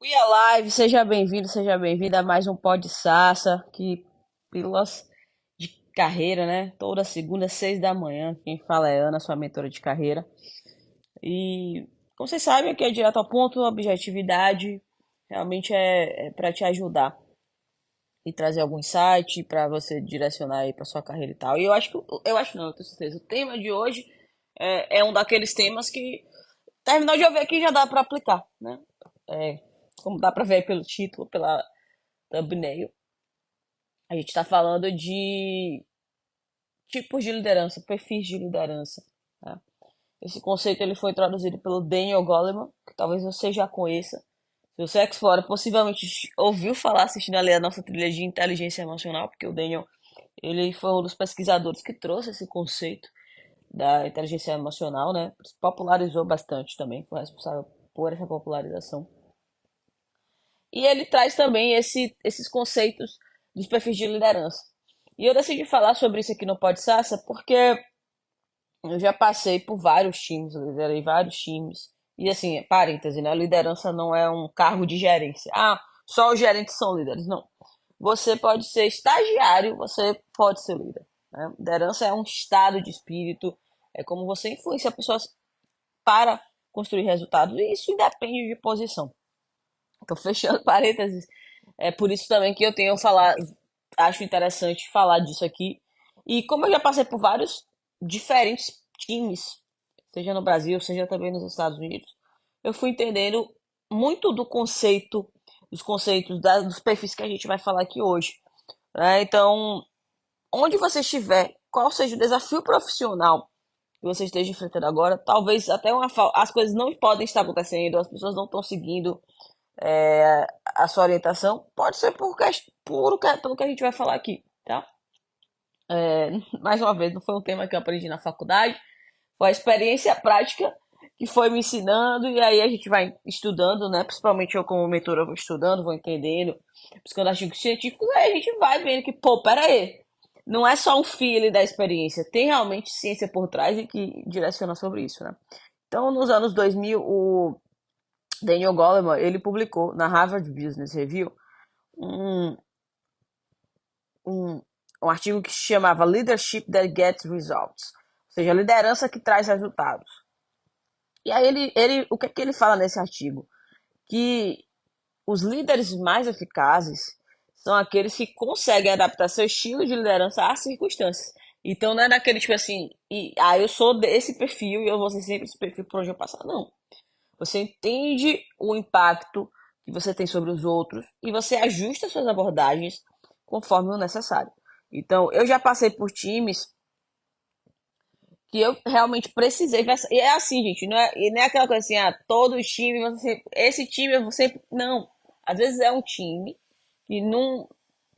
We are live, seja bem-vindo, seja bem-vinda a mais um Pod Sassa, que pílulas de carreira, né? Toda segunda, 6 da manhã. Quem fala é Ana, sua mentora de carreira. E como vocês sabem, aqui é direto ao ponto, objetividade, realmente é para te ajudar e trazer algum insight para você direcionar aí para sua carreira e tal. E eu acho não, eu tenho certeza. O tema de hoje é um daqueles temas que terminou de ouvir aqui já dá para aplicar, né? É, como dá para ver aí pelo título, pela thumbnail, a gente está falando de tipos de liderança, perfis de liderança. Né? Esse conceito ele foi traduzido pelo Daniel Goleman, que talvez você já conheça. Se você é explora, possivelmente ouviu falar assistindo ali a nossa trilha de inteligência emocional, porque o Daniel ele foi um dos pesquisadores que trouxe esse conceito da inteligência emocional, né? Popularizou bastante também, foi responsável por essa popularização. E ele traz também esses conceitos dos perfis de liderança. E eu decidi falar sobre isso aqui no Pod Sassa porque eu já passei por vários times, liderei vários times. E assim, parêntese, né? Liderança não é um cargo de gerência. Ah, só os gerentes são líderes. Não. Você pode ser estagiário, você pode ser líder. Né? Liderança é um estado de espírito, é como você influencia pessoas para construir resultados. E isso independe de posição. Tô fechando parênteses. É por isso também que eu tenho falar, acho interessante falar disso aqui. E como eu já passei por vários diferentes times, seja no Brasil, seja também nos Estados Unidos, eu fui entendendo muito do conceito, dos conceitos dos perfis que a gente vai falar aqui hoje. Né? Então, onde você estiver, qual seja o desafio profissional que você esteja enfrentando agora, talvez até as coisas não podem estar acontecendo, as pessoas não estão seguindo a sua orientação, pode ser pelo que a gente vai falar aqui, tá? É, mais uma vez, não foi um tema que eu aprendi na faculdade, foi a experiência prática que foi me ensinando, e aí a gente vai estudando, né? Principalmente eu como mentora, eu vou estudando, vou entendendo, buscando artigos científicos, aí a gente vai vendo que, pô, pera aí, não é só um feeling da experiência, tem realmente ciência por trás e que direciona sobre isso, né? Então, nos anos 2000, o Daniel Goleman, ele publicou na Harvard Business Review um, um, um artigo que se chamava Leadership That Gets Results, ou seja, liderança que traz resultados. E aí o que é que ele fala nesse artigo? Que os líderes mais eficazes são aqueles que conseguem adaptar seu estilo de liderança às circunstâncias. Então não é daquele tipo assim, eu sou desse perfil e eu vou ser sempre esse perfil por onde eu passar. Não. Você entende o impacto que você tem sobre os outros e você ajusta suas abordagens conforme o necessário. Então, eu já passei por times que eu realmente precisei. E é assim, gente, não é aquela coisa assim, todo time, esse time eu vou sempre. Não. Às vezes é um time que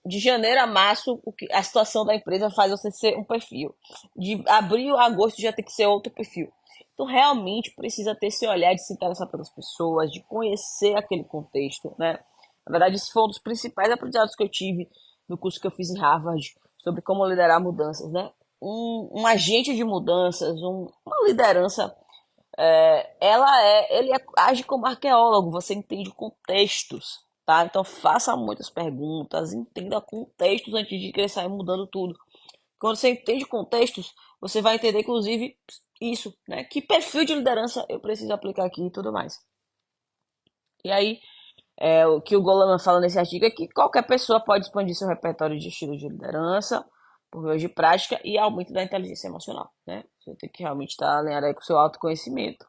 de janeiro a março, a situação da empresa faz você ser um perfil. De abril a agosto já tem que ser outro perfil. Então, realmente precisa ter esse olhar de se interessar pelas pessoas, de conhecer aquele contexto, né? Na verdade, esse foi um dos principais aprendizados que eu tive no curso que eu fiz em Harvard sobre como liderar mudanças, né? Um agente de mudanças, uma liderança, ele age como arqueólogo, você entende contextos, tá? Então faça muitas perguntas, entenda contextos antes de querer sair mudando tudo. Quando você entende contextos, você vai entender, inclusive, isso, né? Que perfil de liderança eu preciso aplicar aqui e tudo mais. E aí, o que o Goleman fala nesse artigo é que qualquer pessoa pode expandir seu repertório de estilo de liderança por meio de prática e aumento da inteligência emocional, né? Você tem que realmente estar alinhado aí com o seu autoconhecimento,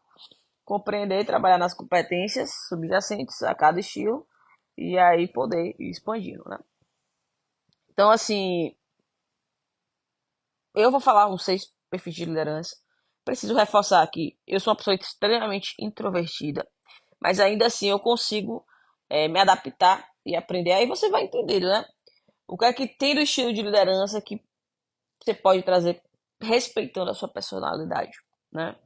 compreender e trabalhar nas competências subjacentes a cada estilo e aí poder ir expandindo, né? Então, assim, eu vou falar uns 6 perfis de liderança. Preciso reforçar aqui, eu sou uma pessoa extremamente introvertida, mas ainda assim eu consigo me adaptar e aprender. Aí você vai entender, né? O que é que tem do estilo de liderança que você pode trazer respeitando a sua personalidade, né?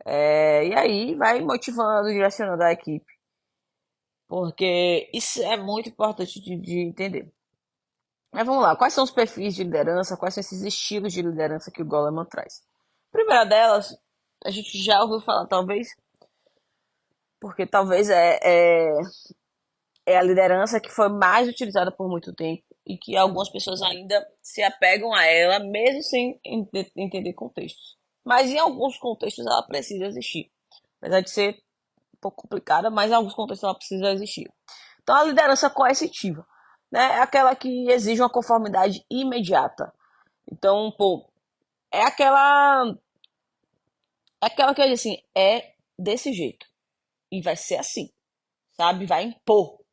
E aí vai motivando, direcionando a equipe, porque isso é muito importante de entender. Mas vamos lá, quais são os perfis de liderança, quais são esses estilos de liderança que o Goleman traz? A primeira delas, a gente já ouviu falar, talvez, porque talvez é a liderança que foi mais utilizada por muito tempo e que algumas pessoas ainda se apegam a ela, mesmo sem entender contextos. Mas em alguns contextos ela precisa existir. Apesar de ser um pouco complicada, mas em alguns contextos ela precisa existir. Então a liderança coercitiva, né, é aquela que exige uma conformidade imediata. Então, pô, é aquela que diz assim, é desse jeito e vai ser assim, sabe? Vai impor.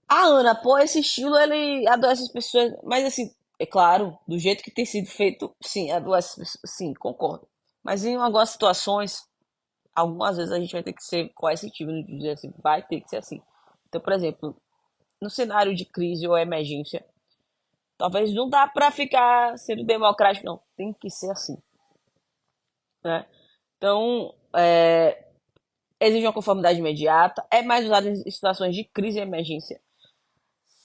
A Ana, pô, esse estilo ele adoece as pessoas, mas assim, é claro, do jeito que tem sido feito, sim, adoece as pessoas, sim, concordo. Mas em algumas situações, algumas vezes a gente vai ter que ser coercitivo, de dizer assim, vai ter que ser assim. Então, por exemplo, no cenário de crise ou emergência, talvez não dá para ficar sendo democrático, não. Tem que ser assim, né? Então, exige uma conformidade imediata, é mais usado em situações de crise e emergência.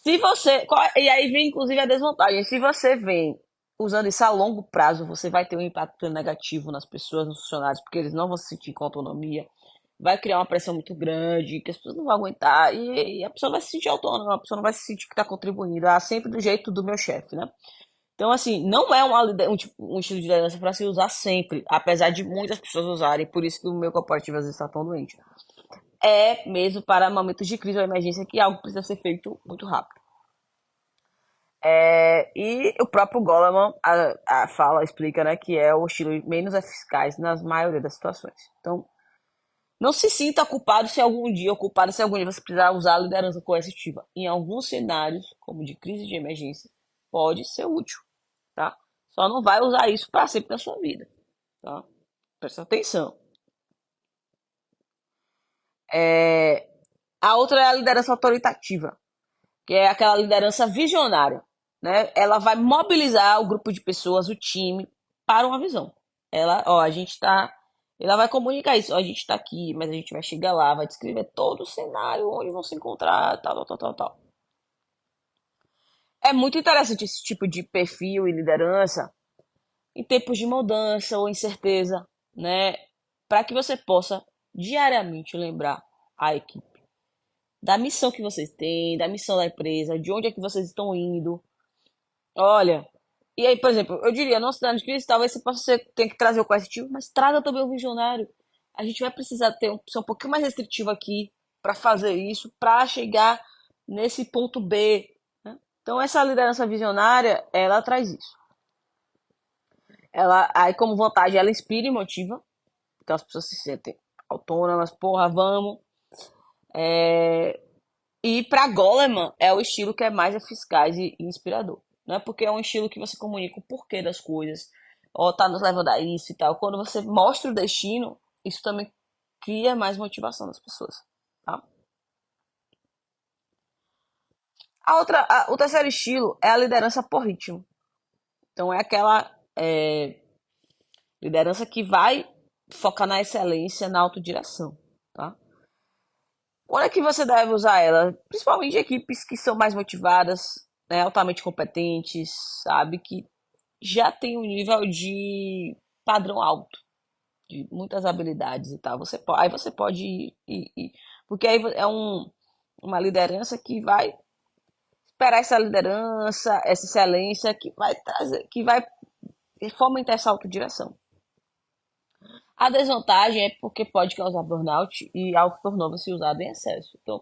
Se você. E aí vem, inclusive, a desvantagem. Se você vem usando isso a longo prazo, você vai ter um impacto negativo nas pessoas, nos funcionários, porque eles não vão se sentir com autonomia. Vai criar uma pressão muito grande, que as pessoas não vão aguentar. E a pessoa não vai se sentir autônoma, a pessoa não vai se sentir que está contribuindo. Ah, sempre do jeito do meu chefe, né? Então, assim, não é um estilo de liderança para se usar sempre, apesar de muitas pessoas usarem, por isso que o meu corporativo às vezes está tão doente. É mesmo para momentos de crise ou emergência que algo precisa ser feito muito rápido. E o próprio Goleman fala, explica, né, que é o estilo menos eficaz nas maioria das situações. Então, não se sinta culpado se algum dia, ou culpado se algum dia você precisar usar a liderança coercitiva. Em alguns cenários, como de crise de emergência, pode ser útil, tá? Só não vai usar isso para sempre na sua vida, tá? Presta atenção. A outra é a liderança autoritativa, que é aquela liderança visionária, né? Ela vai mobilizar o grupo de pessoas, o time, para uma visão. Ela vai comunicar isso, ó, a gente está aqui, mas a gente vai chegar lá, vai descrever todo o cenário, onde vão se encontrar, tal, tal, tal, tal, tal. É muito interessante esse tipo de perfil e liderança em tempos de mudança ou incerteza, né? Para que você possa diariamente lembrar a equipe da missão que vocês têm, da missão da empresa, de onde é que vocês estão indo. Olha, e aí, por exemplo, eu diria, nosso cenário de crise, talvez você possa ter que trazer o coercitivo, mas traga também o visionário. A gente vai precisar ser um pouquinho mais restritivo aqui para fazer isso, para chegar nesse ponto B, né? Então, essa liderança visionária, ela traz isso. Ela, aí, como vantagem, ela inspira e motiva, então as pessoas se sentem autônomas, porra, vamos. E para Goleman é o estilo que é mais eficaz e inspirador, né? Porque é um estilo que você comunica o porquê das coisas, ó, tá nos levando a isso e tal. Quando você mostra o destino, isso também cria mais motivação nas pessoas, tá? O terceiro estilo é a liderança por ritmo. Então é aquela liderança que vai focar na excelência, na autodireção, tá? Quando é que você deve usar ela? Principalmente equipes que são mais motivadas, né, altamente competentes, sabe? Que já tem um nível de padrão alto, de muitas habilidades e tal. Aí você pode porque aí é uma liderança que vai esperar essa liderança, essa excelência que vai trazer, que vai fomentar essa autodireção. A desvantagem é porque pode causar burnout e algo por novo se usado em excesso. Então,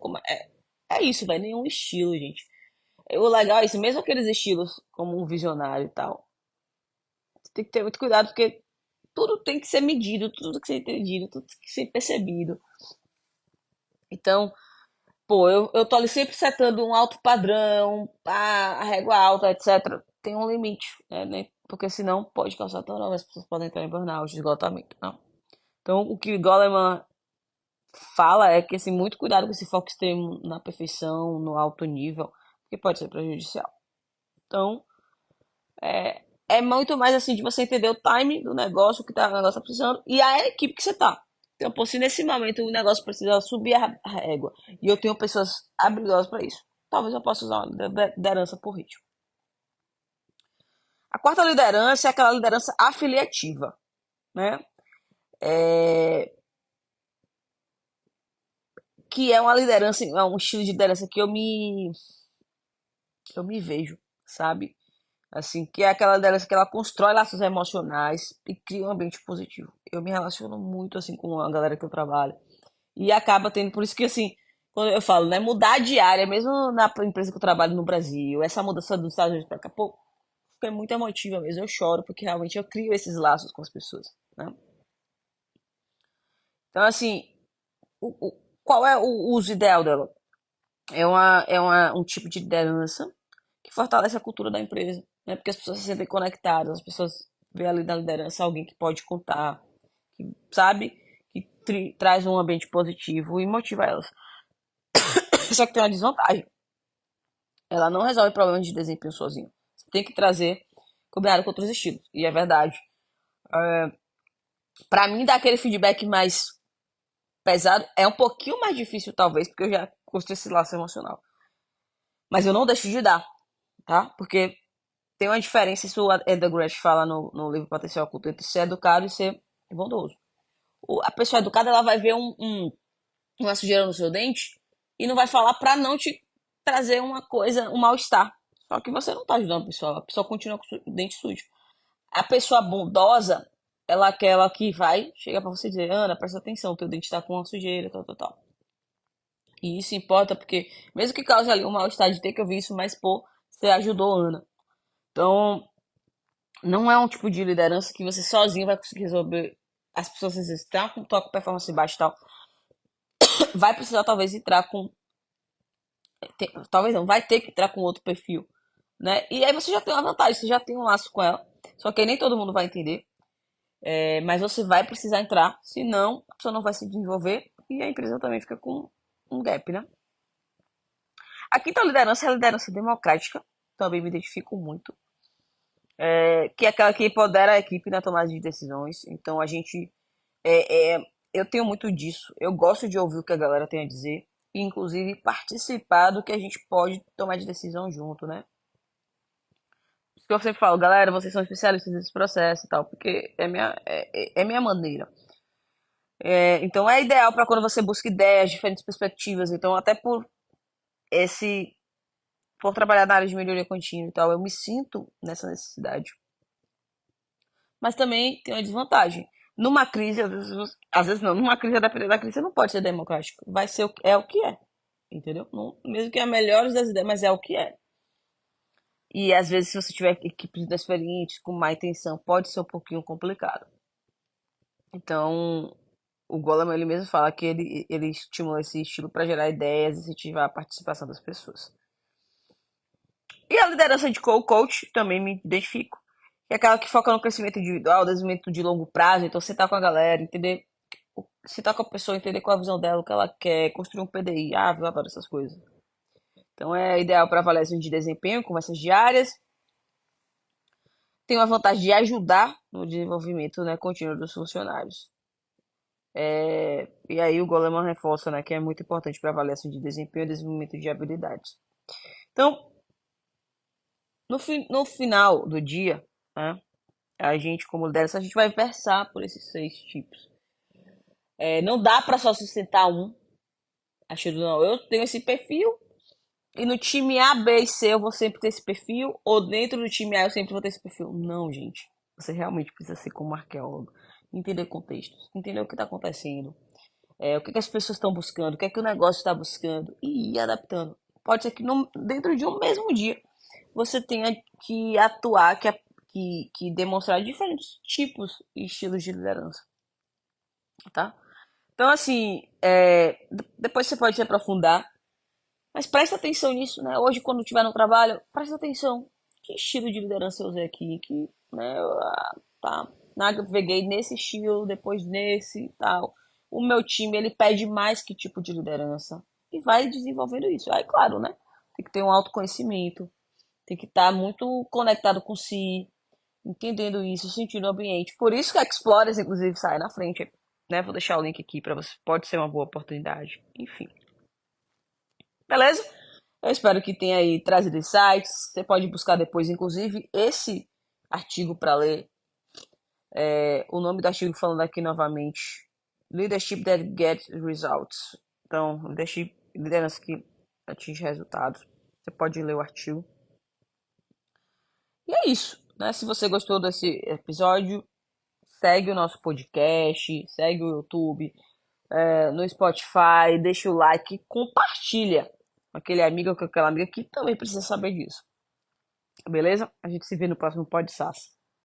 é isso, vai nenhum estilo, gente. O legal é isso, mesmo aqueles estilos como um visionário e tal, você tem que ter muito cuidado porque tudo tem que ser medido, tudo tem que ser entendido, tudo tem que ser percebido. Então, pô, eu tô ali sempre setando um alto padrão, a régua alta, etc. Tem um limite, né? Porque senão pode causar turnover, as pessoas podem entrar em burnout, esgotamento, não. Então, o que Goleman fala é que, assim, muito cuidado com esse foco extremo na perfeição, no alto nível, porque pode ser prejudicial. Então, é muito mais assim de você entender o time do negócio, o que o negócio tá precisando, e a equipe que você tá. Então, pô, se nesse momento o negócio precisa subir a régua e eu tenho pessoas habilidosas para isso, talvez eu possa usar uma liderança por ritmo. A quarta liderança é aquela liderança afiliativa, né? É, que é uma liderança, é um estilo de liderança que eu me vejo, sabe? Assim, que é aquela liderança que ela constrói laços emocionais e cria um ambiente positivo. Eu me relaciono muito assim com a galera que eu trabalho e acaba tendo, por isso que assim, quando eu falo, né, mudar de área, mesmo na empresa que eu trabalho no Brasil, essa mudança dos Estados Unidos pra cá, pô, fica muito emotiva mesmo, eu choro porque realmente eu crio esses laços com as pessoas, né? Então assim, qual é o uso ideal dela? Um tipo de liderança que fortalece a cultura da empresa, né? Porque as pessoas se sentem conectadas, as pessoas veem ali na liderança alguém que pode contar, que sabe, que traz um ambiente positivo e motiva elas. Só que tem uma desvantagem. Ela não resolve problemas de desempenho sozinha. Você tem que trazer combinado com outros estilos. E é verdade. Pra mim, dar aquele feedback mais pesado é um pouquinho mais difícil, talvez, porque eu já construí esse laço emocional. Mas eu não deixo de dar, tá? Porque tem uma diferença, isso o Edgar Grush fala no livro Potencial Oculto, entre ser educado e ser bondoso. A pessoa educada, ela vai ver uma sujeira no seu dente e não vai falar pra não te trazer uma coisa, um mal-estar. Só que você não tá ajudando a pessoa continua com o dente sujo. A pessoa bondosa, ela é aquela que vai chegar pra você e dizer, Ana, presta atenção, teu dente tá com uma sujeira, tal, tal, tal. E isso importa porque, mesmo que cause ali um mal-estar de ter que ouvir isso, mas pô, você ajudou a Ana. Então, não é um tipo de liderança que você sozinho vai conseguir resolver. As pessoas às vezes estão com performance baixa e tal. Vai precisar talvez entrar com. Talvez não, vai ter que entrar com outro perfil. Né? E aí você já tem uma vantagem, você já tem um laço com ela. Só que aí nem todo mundo vai entender. Mas você vai precisar entrar, senão a pessoa não vai se desenvolver e a empresa também fica com um gap, né? A quinta liderança é a liderança democrática. Também me identifico muito. Que é aquela que empodera a equipe na tomada de decisões. Então a gente eu tenho muito disso. Eu gosto de ouvir o que a galera tem a dizer. E, inclusive, participar do que a gente pode tomar de decisão junto, né? Isso que eu sempre falo, galera, vocês são especialistas nesse processo e tal, porque é minha maneira. Então, é ideal para quando você busca ideias, diferentes perspectivas. Então, até esse, por trabalhar na área de melhoria contínua e tal, eu me sinto nessa necessidade. Mas também tem uma desvantagem. Numa crise, às vezes não, numa crise, a depender da crise, você não pode ser democrático. Vai ser o que é. Entendeu? Não, mesmo que é a melhor das ideias, mas é o que é. E às vezes, se você tiver equipes inexperientes, com má intenção, pode ser um pouquinho complicado. Então, o Goleman ele mesmo fala que ele estimula esse estilo para gerar ideias e incentivar a participação das pessoas. E a liderança de coach também me identifico. Que é aquela que foca no crescimento individual, desenvolvimento de longo prazo. Então, você tá com a galera, entender. Você tá com a pessoa, entender qual é a visão dela, o que ela quer, construir um PDI. Ah, eu adoro essas coisas. Então, é ideal para avaliação de desempenho, conversas diárias. Tem uma vantagem de ajudar no desenvolvimento, né, contínuo dos funcionários. E aí o Goleman reforça, né, que é muito importante para avaliação de desempenho e desenvolvimento de habilidades. Então, no final do dia, né, a gente, como liderança, a gente vai versar por esses 6 tipos. Não dá para só sustentar um, achando, não, eu tenho esse perfil, e no time A, B e C eu vou sempre ter esse perfil, ou dentro do time A eu sempre vou ter esse perfil. Não, gente. Você realmente precisa ser como arqueólogo, entender contextos, entender o que está acontecendo, o que as pessoas estão buscando, o que é que o negócio está buscando, e ir adaptando. Pode ser que dentro de um mesmo dia você tenha que atuar, que demonstrar diferentes tipos e estilos de liderança, tá? Então, assim, depois você pode se aprofundar, mas presta atenção nisso, né? Hoje, quando estiver no trabalho, presta atenção. Que estilo de liderança eu usei aqui? Né, tá, naveguei nesse estilo, depois nesse e tal. O meu time, ele pede mais que tipo de liderança. E vai desenvolvendo isso. Aí, claro, né? Tem que ter um autoconhecimento. Tem que estar muito conectado com si, entendendo isso, sentindo o ambiente. Por isso que a Explorers, inclusive, sai na frente. Né? Vou deixar o link aqui para você. Pode ser uma boa oportunidade. Enfim. Beleza? Eu espero que tenha aí trazido insights. Você pode buscar depois, inclusive, esse artigo para ler. O nome do artigo falando aqui novamente: Leadership that Gets Results. Então, deixe liderança que atinge resultados. Você pode ler o artigo. E é isso, né? Se você gostou desse episódio, segue o nosso podcast, segue o YouTube, no Spotify, deixa o like, compartilha com aquele amigo ou com aquela amiga que também precisa saber disso. Beleza? A gente se vê no próximo Pod Sas.